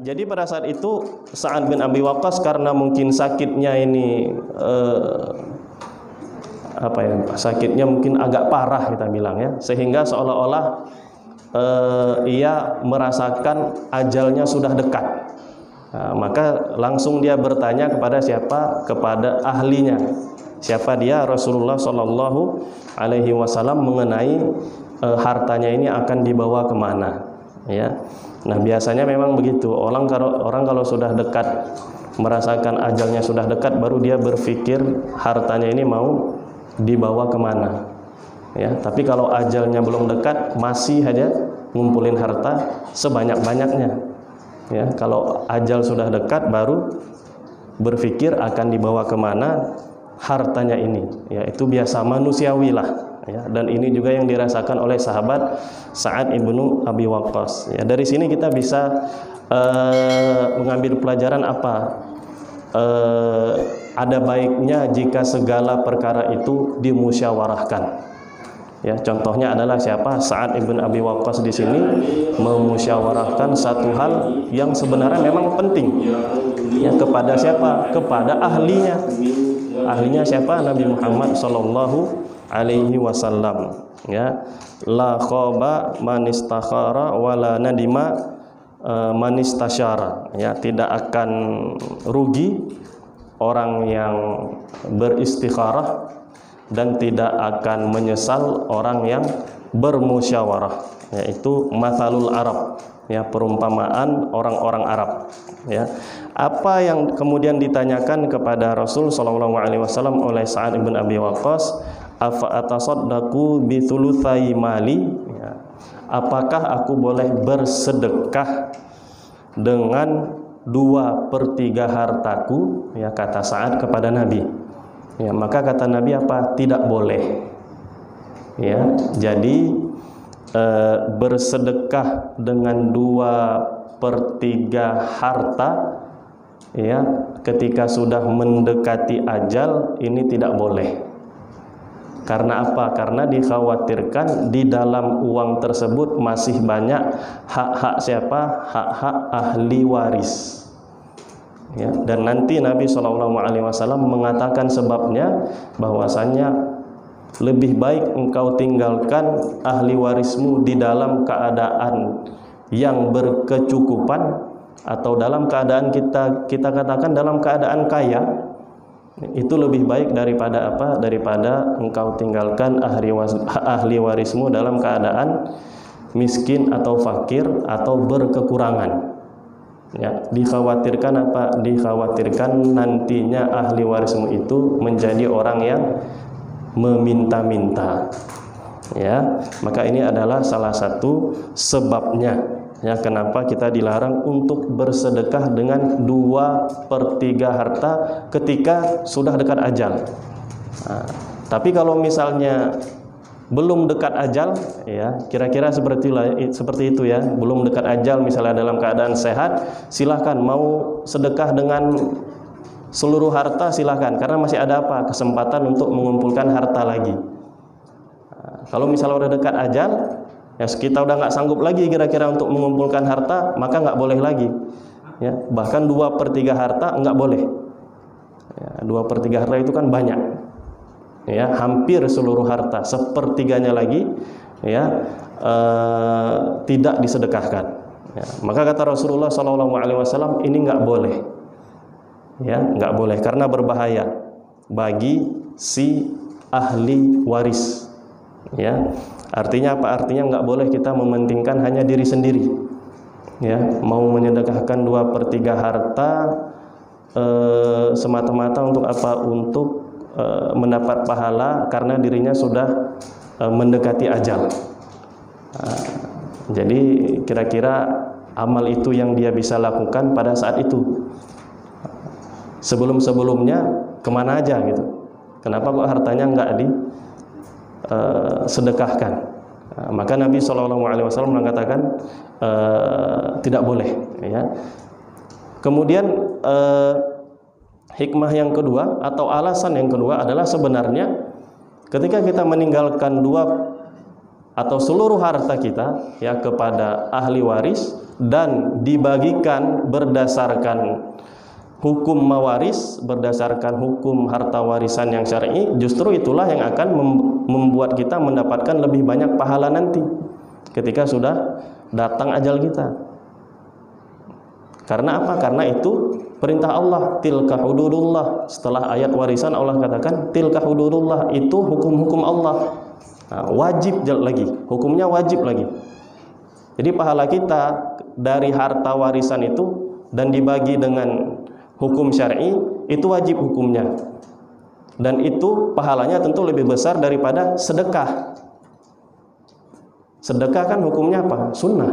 Jadi pada saat itu Sa'ad bin Abi Waqqas karena mungkin sakitnya ini sakitnya mungkin agak parah kita bilang ya, sehingga seolah-olah ia merasakan ajalnya sudah dekat. Maka langsung dia bertanya kepada siapa? Kepada ahlinya. Siapa dia? Rasulullah Shallallahu Alaihi Wasallam mengenai hartanya ini akan dibawa kemana? Ya. Nah biasanya memang begitu. Orang kalau sudah dekat, merasakan ajalnya sudah dekat, baru dia berpikir hartanya ini mau dibawa kemana. Ya. Tapi kalau ajalnya belum dekat, masih aja ngumpulin harta sebanyak-banyaknya. Ya. Kalau ajal sudah dekat, baru berpikir akan dibawa kemana hartanya ini. Ya, itu biasa manusiawi lah. Ya, dan ini juga yang dirasakan oleh sahabat Sa'ad ibnu Abi Waqqas. Ya, dari sini kita bisa mengambil pelajaran apa? Ada baiknya jika segala perkara itu dimusyawarahkan. Ya, contohnya adalah siapa? Sa'ad ibnu Abi Waqqas di sini memusyawarahkan satu hal yang sebenarnya memang penting. Ya, kepada siapa? Kepada ahlinya. Ahlinya siapa? Nabi Muhammad sallallahu alaihi wasallam. Ya, la khaba man istakhara wala nadima man istasyara. Ya, tidak akan rugi orang yang beristikharah dan tidak akan menyesal orang yang bermusyawarah. Yaitu mathalul Arab. Ya, perumpamaan orang-orang Arab. Ya, apa yang kemudian ditanyakan kepada Rasul sallallahu alaihi wasallam oleh Sa'ad bin Abi Waqqas, afa atasaddaqu bi thulutsai mali, ya, apakah aku boleh bersedekah dengan 2/3 hartaku? Ya, kata Sa'ad kepada Nabi. Ya, maka kata Nabi apa? Tidak boleh. Ya, jadi bersedekah dengan 2/3 harta, ya, ketika sudah mendekati ajal ini tidak boleh. Karena apa? Karena dikhawatirkan di dalam uang tersebut masih banyak hak-hak siapa? Hak-hak ahli waris. Ya, dan nanti Nabi SAW mengatakan sebabnya, bahwasanya lebih baik engkau tinggalkan ahli warismu di dalam keadaan yang berkecukupan, atau dalam keadaan kita katakan dalam keadaan kaya. Itu lebih baik daripada apa? Daripada engkau tinggalkan ahli warismu dalam keadaan miskin atau fakir atau berkekurangan. Ya, dikhawatirkan apa? Dikhawatirkan nantinya ahli warismu itu menjadi orang yang meminta-minta. Ya, maka ini adalah salah satu sebabnya, ya, kenapa kita dilarang untuk bersedekah dengan 2/3 harta ketika sudah dekat ajal. Nah, tapi kalau misalnya belum dekat ajal, ya, kira-kira seperti itu ya, belum dekat ajal, misalnya dalam keadaan sehat, silahkan mau sedekah dengan seluruh harta, silahkan, karena masih ada apa? Kesempatan untuk mengumpulkan harta lagi. Nah, kalau misalnya udah dekat ajal, ya, kita udah nggak sanggup lagi kira-kira untuk mengumpulkan harta, maka nggak boleh lagi. Ya, bahkan 2/3 harta nggak boleh. Ya, 2/3 harta itu kan banyak. Ya, hampir seluruh harta, 1/3-nya lagi, ya, tidak disedekahkan. Ya, maka kata Rasulullah SAW, ini nggak boleh. Ya, nggak boleh karena berbahaya bagi si ahli waris. Ya, artinya apa? Artinya nggak boleh kita mementingkan hanya diri sendiri. Ya, mau menyedekahkan 2/3 harta semata-mata untuk apa? Untuk mendapat pahala karena dirinya sudah mendekati ajal. Jadi kira-kira amal itu yang dia bisa lakukan pada saat itu. Sebelum-sebelumnya kemana aja gitu? Kenapa kok hartanya nggak disedekahkan? Maka Nabi SAW mengatakan tidak boleh. Ya. Kemudian hikmah yang kedua atau alasan yang kedua adalah sebenarnya ketika kita meninggalkan atau seluruh harta kita ya kepada ahli waris dan dibagikan berdasarkan hukum mawaris, berdasarkan hukum harta warisan yang syar'i, justru itulah yang akan membuat kita mendapatkan lebih banyak pahala nanti ketika sudah datang ajal kita. Karena apa? Karena itu perintah Allah, tilka hududullah. Setelah ayat warisan Allah katakan tilka hududullah, itu hukum-hukum Allah. Nah, wajib lagi, hukumnya wajib lagi. Jadi pahala kita dari harta warisan itu dan dibagi dengan hukum syar'i itu wajib hukumnya, dan itu pahalanya tentu lebih besar daripada sedekah. Sedekah kan hukumnya apa? Sunnah.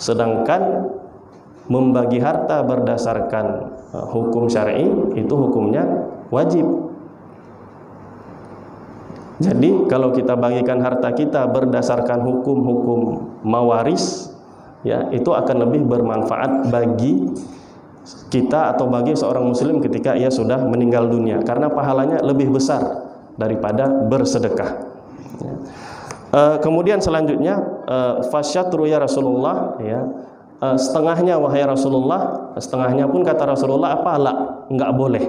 Sedangkan membagi harta berdasarkan hukum syar'i itu hukumnya wajib. Jadi kalau kita bagikan harta kita berdasarkan hukum-hukum mawaris ya, itu akan lebih bermanfaat bagi kita atau bagi seorang muslim ketika ia sudah meninggal dunia, karena pahalanya lebih besar daripada bersedekah ya. Kemudian selanjutnya fasyatru ya Rasulullah ya, setengahnya wahai Rasulullah, setengahnya pun kata Rasulullah apa? La, enggak boleh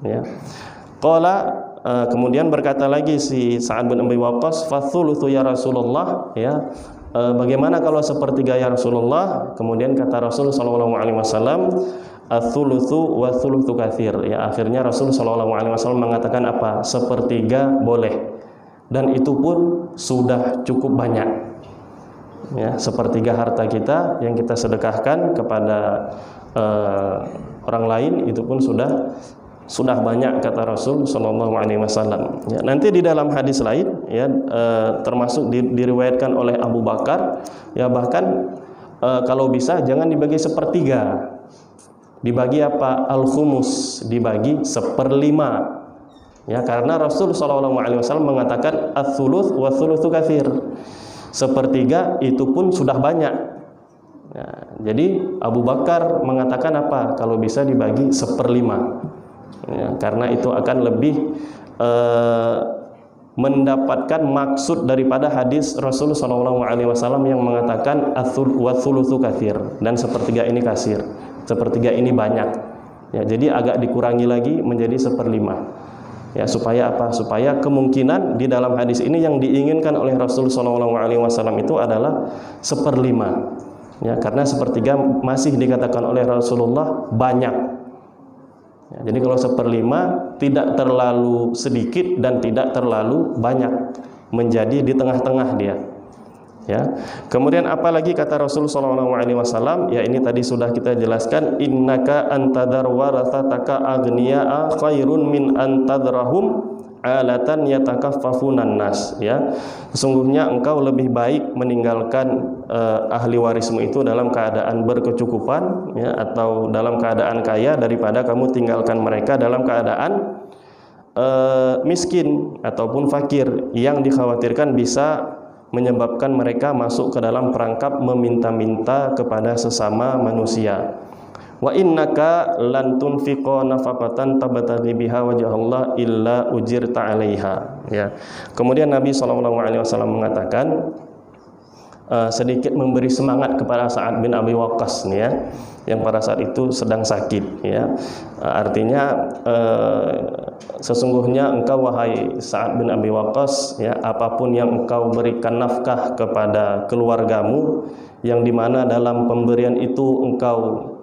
ya. Qala, kemudian berkata lagi si Sa'ad bin Abi Waqqas, fathuluthu ya Rasulullah ya, bagaimana kalau sepertiga ya Rasulullah? Kemudian kata Rasul sallallahu alaihi wasallam, ats-tsulutsu wa tsulutsu katsir ya. Akhirnya Rasul sallallahu alaihi wasallam mengatakan apa? Sepertiga boleh, dan itu pun sudah cukup banyak ya. Sepertiga harta kita yang kita sedekahkan kepada orang lain itu pun sudah banyak kata Rasul sallallahu alaihi wasallam ya. Nanti di dalam hadis lain ya, termasuk diriwayatkan oleh Abu Bakar ya, bahkan kalau bisa jangan dibagi sepertiga, dibagi apa? Al-khumus, dibagi seperlima ya, karena Rasul sallallahu alaihi wasallam mengatakan ats-tsuluts wa tsulutsu katsir, sepertiga itu pun sudah banyak ya. Jadi Abu Bakar mengatakan apa? Kalau bisa dibagi seperlima ya, karena itu akan lebih mendapatkan maksud daripada hadis Rasul sallallahu alaihi wasallam yang mengatakan ats-tsulutsu katsir, dan sepertiga ini kasir, sepertiga ini banyak ya. Jadi agak dikurangi lagi menjadi seperlima ya, supaya apa? Supaya kemungkinan di dalam hadis ini yang diinginkan oleh Rasul sallallahu alaihi wasallam itu adalah seperlima ya, karena sepertiga masih dikatakan oleh Rasulullah banyak ya. Jadi kalau seperlima tidak terlalu sedikit dan tidak terlalu banyak, menjadi di tengah-tengah dia ya. Kemudian apalagi kata Rasul sallallahu alaihi wasallam ya, ini tadi sudah kita jelaskan, innaka antadar warathataka aghniya khairun min antadrahum alatan yatakaffafunan nas ya. Sesungguhnya engkau lebih baik meninggalkan ahli warismu itu dalam keadaan berkecukupan ya, atau dalam keadaan kaya, daripada kamu tinggalkan mereka dalam keadaan miskin ataupun fakir, yang dikhawatirkan bisa menyebabkan mereka masuk ke dalam perangkap meminta-minta kepada sesama manusia. Wa innaka lan tunfiqa nafaqatan tabtaghi biha wajhallah illa ujirta 'alaiha ya. Kemudian Nabi sallallahu alaihi wasallam mengatakan sedikit memberi semangat kepada Sa'ad bin Abi Waqqas nih ya, yang pada saat itu sedang sakit ya. Artinya sesungguhnya engkau wahai Sa'ad bin Abi Waqqas ya, apapun yang engkau berikan nafkah kepada keluargamu, yang dimana dalam pemberian itu engkau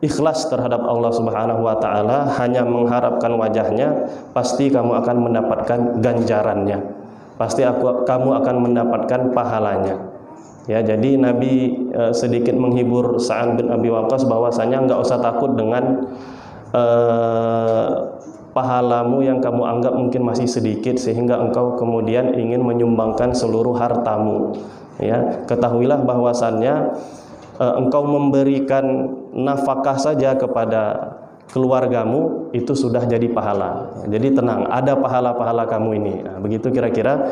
ikhlas terhadap Allah Subhanahu wa taala, hanya mengharapkan wajahnya, pasti kamu akan mendapatkan ganjarannya, pasti kamu akan mendapatkan pahalanya ya. Jadi Nabi sedikit menghibur Sa'ad bin Abi Waqqas bahwasanya enggak usah takut dengan pahalamu yang kamu anggap mungkin masih sedikit sehingga engkau kemudian ingin menyumbangkan seluruh hartamu ya. Ketahuilah bahwasannya engkau memberikan nafkah saja kepada keluargamu itu sudah jadi pahala. Jadi tenang, ada pahala-pahala kamu ini. Nah, begitu kira-kira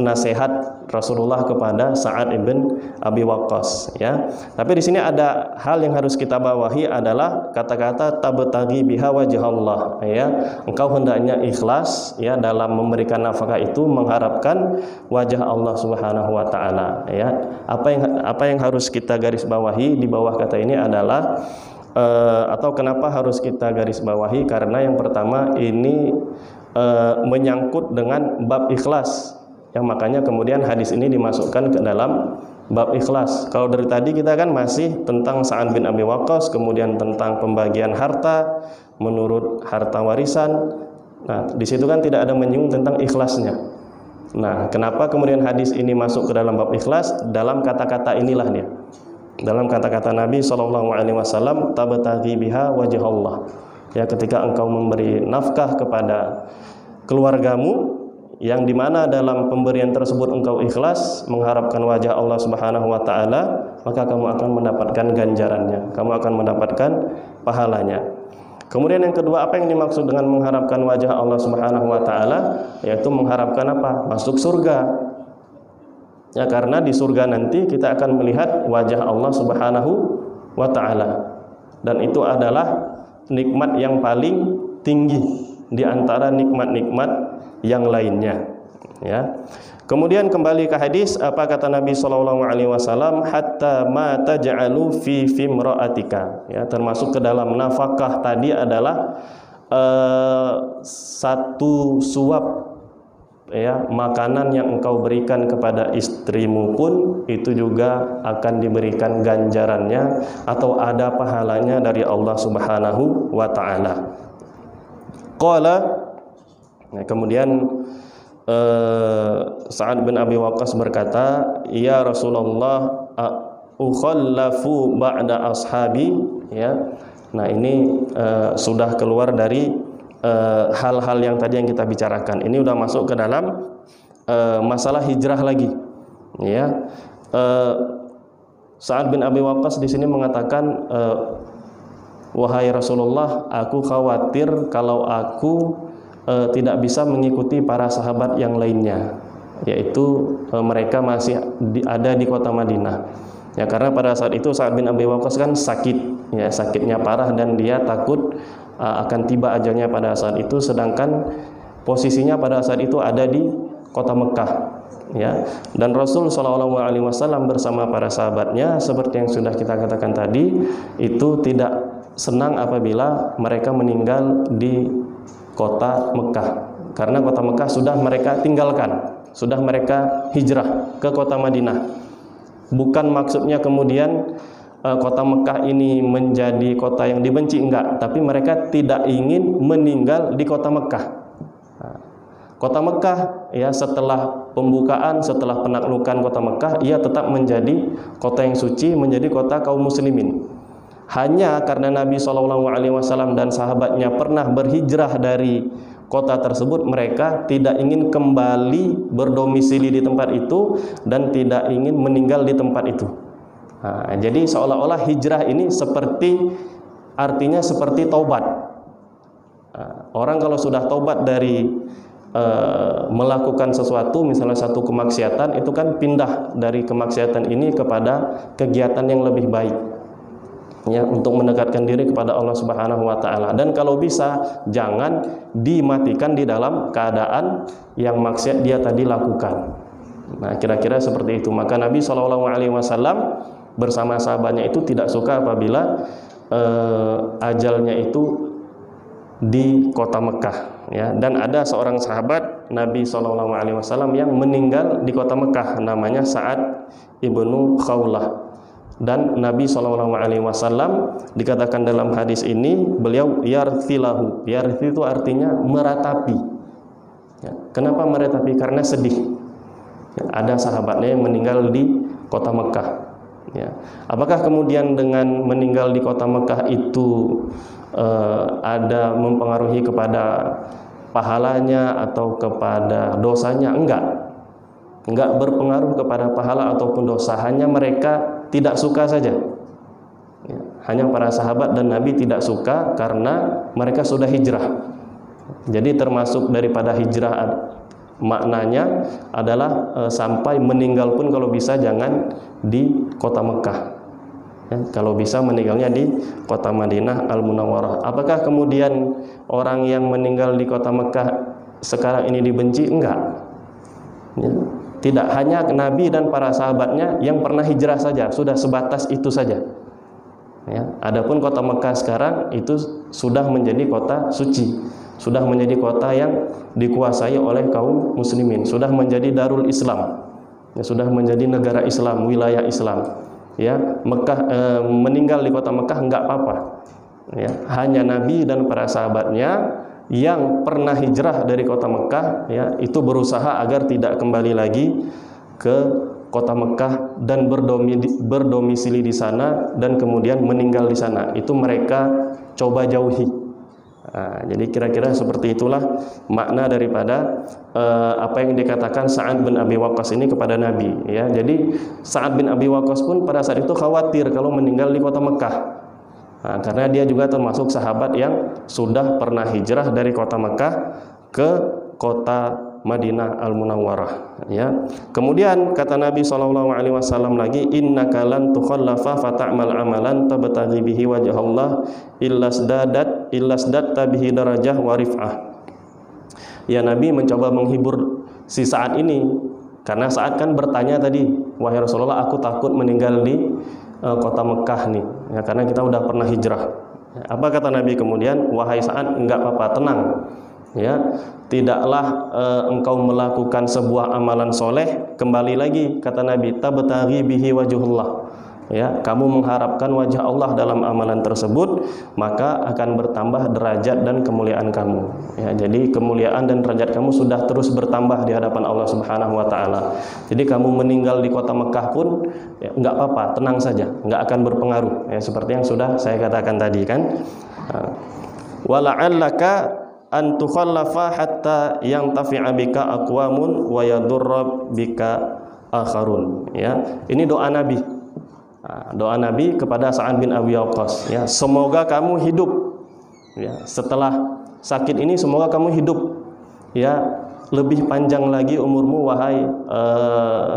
nasihat Rasulullah kepada Sa'ad ibn Abi Waqqas, ya. Tapi di sini ada hal yang harus kita bawahi adalah kata-kata tabtaghi biha wajhallah, ya. Engkau hendaknya ikhlas, ya, dalam memberikan nafkah itu mengharapkan wajah Allah Subhanahu wa taala, ya. Apa yang harus kita garis bawahi di bawah kata ini adalah atau kenapa harus kita garis bawahi, karena yang pertama ini menyangkut dengan bab ikhlas, yang makanya kemudian hadis ini dimasukkan ke dalam bab ikhlas. Kalau dari tadi kita kan masih tentang Sa'ad bin Abi Waqqas, kemudian tentang pembagian harta menurut harta warisan. Nah, di situ kan tidak ada menyinggung tentang ikhlasnya. Nah, kenapa kemudian hadis ini masuk ke dalam bab ikhlas? Dalam kata-kata inilah dia. Dalam kata-kata Nabi SAW, tabtaghi biha wajhallah, ya, ketika engkau memberi nafkah kepada keluargamu, yang dimana dalam pemberian tersebut engkau ikhlas mengharapkan wajah Allah Subhanahu wa taala, maka kamu akan mendapatkan ganjarannya, kamu akan mendapatkan pahalanya. Kemudian yang kedua, apa yang dimaksud dengan mengharapkan wajah Allah Subhanahu wa taala? Yaitu mengharapkan apa? Masuk surga. Ya, karena di surga nanti kita akan melihat wajah Allah Subhanahu wa taala, dan itu adalah nikmat yang paling tinggi di antara nikmat-nikmat yang lainnya, ya. Kemudian kembali ke hadis, apa kata Nabi SAW, hatta ma taj'alu fi fimra'atika, ya, termasuk ke dalam nafkah tadi adalah satu suap, ya, makanan yang engkau berikan kepada istrimu pun itu juga akan diberikan ganjarannya atau ada pahalanya dari Allah Subhanahu wa taala. Qala, nah, kemudian Sa'ad bin Abi Waqqas berkata, ya Rasulullah, ukhallafu ba'da ashabi, ya. Nah, ini sudah keluar dari hal-hal yang tadi yang kita bicarakan. Ini udah masuk ke dalam masalah hijrah lagi, ya. Sa'ad bin Abi Waqqas di sini mengatakan, wahai Rasulullah, aku khawatir kalau aku tidak bisa mengikuti para sahabat yang lainnya, yaitu mereka masih ada di kota Madinah, ya, karena pada saat itu Sa'ad bin Abi Waqqas kan sakit, ya, sakitnya parah, dan dia takut akan tiba ajalnya pada saat itu, sedangkan posisinya pada saat itu ada di kota Mekah, ya. Dan Rasul SAW bersama para sahabatnya, seperti yang sudah kita katakan tadi, itu tidak senang apabila mereka meninggal di kota Mekah, karena kota Mekah sudah mereka tinggalkan, sudah mereka hijrah ke kota Madinah. Bukan maksudnya kemudian kota Mekah ini menjadi kota yang dibenci, enggak, tapi mereka tidak ingin meninggal di kota Mekah. Nah, kota Mekah, ya, setelah pembukaan, setelah penaklukan kota Mekah, ia tetap menjadi kota yang suci, menjadi kota kaum muslimin. Hanya karena Nabi SAW dan sahabatnya pernah berhijrah dari kota tersebut, mereka tidak ingin kembali berdomisili di tempat itu dan tidak ingin meninggal di tempat itu. Nah, jadi seolah-olah hijrah ini artinya seperti taubat. Nah, orang kalau sudah taubat dari melakukan sesuatu, misalnya satu kemaksiatan, itu kan pindah dari kemaksiatan ini kepada kegiatan yang lebih baik, ya, untuk mendekatkan diri kepada Allah Subhanahu wa taala. Dan kalau bisa jangan dimatikan di dalam keadaan yang maksiat dia tadi lakukan. Nah, kira-kira seperti itu. Maka Nabi SAW bersama sahabatnya itu tidak suka apabila ajalnya itu di kota Mekah, ya. Dan ada seorang sahabat Nabi SAW yang meninggal di kota Mekah, namanya Sa'ad ibnu Khawlah. Dan Nabi SAW dikatakan dalam hadis ini, beliau yarthilahu. Yarthi itu artinya meratapi, ya. Kenapa meratapi? Karena sedih, ya, ada sahabatnya yang meninggal di kota Mekah, ya. Apakah kemudian dengan meninggal di kota Mekah itu ada mempengaruhi kepada pahalanya atau kepada dosanya? Enggak berpengaruh kepada pahala ataupun dosa, hanya mereka tidak suka saja, ya. Hanya para sahabat dan Nabi tidak suka karena mereka sudah hijrah. Jadi termasuk daripada hijrah maknanya adalah sampai meninggal pun kalau bisa jangan di kota Mekah. Ya, kalau bisa meninggalnya di kota Madinah Al-Munawwarah. Apakah kemudian orang yang meninggal di kota Mekah sekarang ini dibenci? Enggak. Ya. Tidak, hanya Nabi dan para sahabatnya yang pernah hijrah saja, sudah sebatas itu saja. Ya, adapun kota Mekah sekarang itu sudah menjadi kota suci, sudah menjadi kota yang dikuasai oleh kaum muslimin, sudah menjadi darul Islam, ya, sudah menjadi negara Islam, wilayah Islam. Ya, Mekah meninggal di kota Mekah enggak apa-apa. Ya, hanya Nabi dan para sahabatnya yang pernah hijrah dari kota Mekah, ya, itu berusaha agar tidak kembali lagi ke kota Mekah dan berdomisili di sana dan kemudian meninggal di sana. Itu mereka coba jauhi. Nah, jadi kira-kira seperti itulah makna daripada apa yang dikatakan Sa'ad bin Abi Waqqas ini kepada Nabi. Ya, jadi Sa'ad bin Abi Waqqas pun pada saat itu khawatir kalau meninggal di kota Mekah. Nah, karena dia juga termasuk sahabat yang sudah pernah hijrah dari kota Mekah ke kota Madinah Al-Munawwarah. Ya. Kemudian kata Nabi SAW lagi, innaka lan tukhallafa fata'mal amalan tabtaghi bihi wajhallah illasdatta bihi darajah wa rif'ah. Ya, Nabi mencoba menghibur si Sa'ad ini karena Sa'ad kan bertanya tadi, wahai Rasulullah, aku takut meninggal di kota Mekah nih, ya, karena kita udah pernah hijrah. Apa kata Nabi kemudian? Wahai Sa'ad, enggak apa-apa, tenang. Ya, tidaklah engkau melakukan sebuah amalan soleh, kembali lagi kata Nabi, tabtaghi bihi wajhullah. Ya, kamu mengharapkan wajah Allah dalam amalan tersebut, maka akan bertambah derajat dan kemuliaan kamu. Ya, jadi kemuliaan dan derajat kamu sudah terus bertambah di hadapan Allah Subhanahu wa taala. Jadi kamu meninggal di kota Mekah pun ya, enggak apa-apa, tenang saja, enggak akan berpengaruh. Ya, seperti yang sudah saya katakan tadi kan. Wala'allaka an tukhallafa hatta yang tafi'a bika aqwamun wa yadurra bika akharun. Ya, ini doa Nabi. Nah, doa Nabi kepada Sa'ad bin Abi Waqqas. Ya, semoga kamu hidup. Ya, setelah sakit ini semoga kamu hidup. Ya, lebih panjang lagi umurmu wahai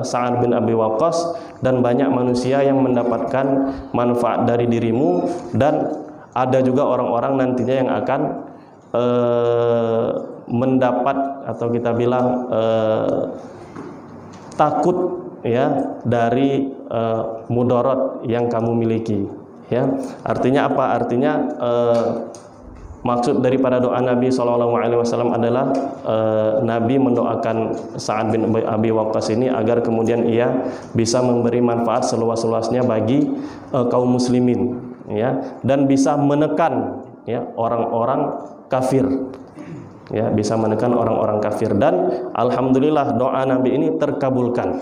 Sa'ad bin Abi Waqqas, dan banyak manusia yang mendapatkan manfaat dari dirimu, dan ada juga orang-orang nantinya yang akan mendapat atau kita bilang takut ya dari mudarat yang kamu miliki. Ya, artinya apa? Artinya maksud daripada doa Nabi SAW adalah Nabi mendoakan Sa'ad bin Abi Waqqas ini agar kemudian ia bisa memberi manfaat seluas-luasnya bagi kaum muslimin, ya, dan bisa menekan ya orang-orang kafir, ya, bisa menekan orang-orang kafir. Dan alhamdulillah doa Nabi ini terkabulkan.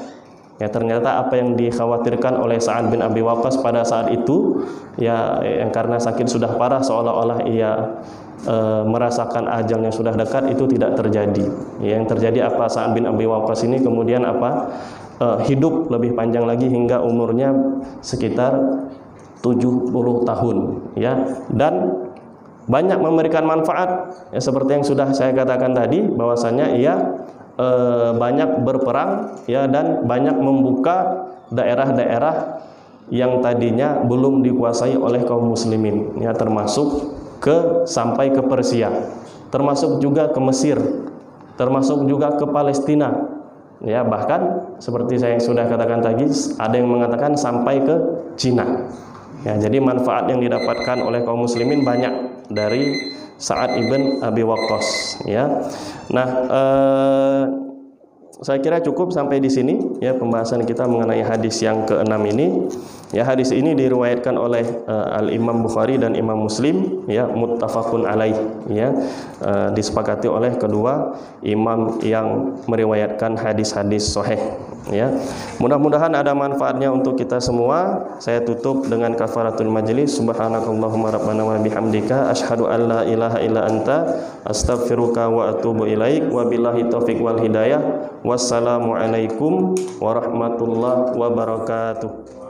Ya, ternyata apa yang dikhawatirkan oleh Sa'ad bin Abi Waqqas pada saat itu, ya, yang karena sakit sudah parah seolah-olah ia merasakan ajalnya sudah dekat, itu tidak terjadi. Ya, yang terjadi apa? Sa'ad bin Abi Waqqas ini kemudian apa? Hidup lebih panjang lagi hingga umurnya sekitar 70 tahun, ya, dan banyak memberikan manfaat, ya, seperti yang sudah saya katakan tadi bahwasanya ia banyak berperang, ya, dan banyak membuka daerah-daerah yang tadinya belum dikuasai oleh kaum muslimin, ya, termasuk sampai ke Persia, termasuk juga ke Mesir, termasuk juga ke Palestina, ya, bahkan seperti saya sudah katakan tadi ada yang mengatakan sampai ke Cina. Ya, jadi manfaat yang didapatkan oleh kaum muslimin banyak dari Sa'ad ibn Abi Waqqas, ya. Nah, saya kira cukup sampai di sini ya pembahasan kita mengenai hadis yang ke-6 ini. Ya, hadis ini diriwayatkan oleh Al-Imam Bukhari dan Imam Muslim, ya, muttafaqun alaih, ya, disepakati oleh kedua imam yang meriwayatkan hadis-hadis sahih, ya. Mudah-mudahan ada manfaatnya untuk kita semua. Saya tutup dengan kafaratul majlis. Subhanakallahumma rabbana wa bihamdika asyhadu an la ilaha illa anta astaghfiruka wa atubu ilaik. Wabillahi taufik wal hidayah. Wassalamu alaikum warahmatullahi wabarakatuh.